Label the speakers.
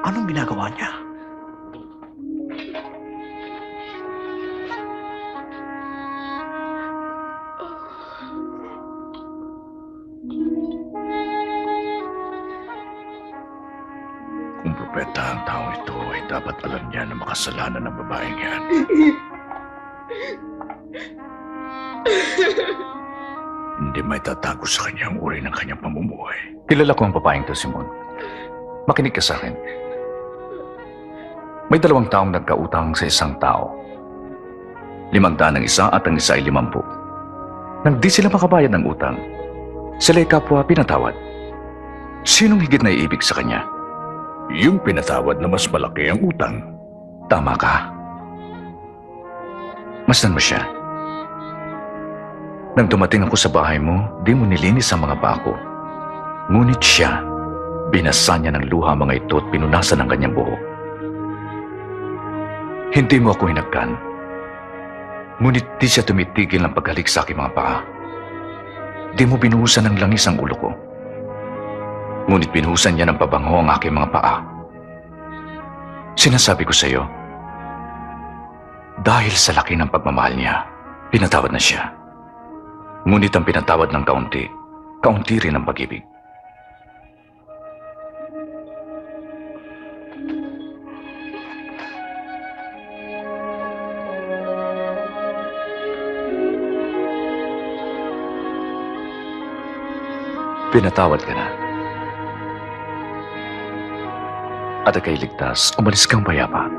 Speaker 1: Anong ginagawa niya?
Speaker 2: Kung propeta ang taong ito, ay dapat alam niya na makasalanan ng babaeng yan. Hindi may tatago sa kanya ang uri ng kanyang pamumuhay.
Speaker 3: Kilala ko ang babaeng to, Simon. Makinig ka sa akin. May 2 taong nagkautang sa isang tao. 500 ang isa at ang isa ay 50. Nang di sila makabayad ng utang, sila ay kapwa pinatawad. Sinong higit na iibig sa kanya?
Speaker 2: Yung pinatawad na mas malaki ang utang.
Speaker 3: Tama ka. Masdan mo siya. Nang dumating ako sa bahay mo, di mo nilinis ang mga paa ko. Ngunit siya, binasa niya ng luha mga ito at pinunasan ang kanyang buhok. Hindi mo ako hinagkan. Ngunit di siya tumitigil ng paghalik sa aking mga paa. Di mo binuhusan ng langis ang ulo ko. Ngunit binuhusan niya ng pabango ang aking mga paa. Sinasabi ko sa iyo, dahil sa laki ng pagmamahal niya, pinatawad na siya. Ngunit ang pinatawad ng kaunti, kaunti rin ang pag-ibig. Pinatawad ka na. At ika'y ligtas, umalis kang payapa.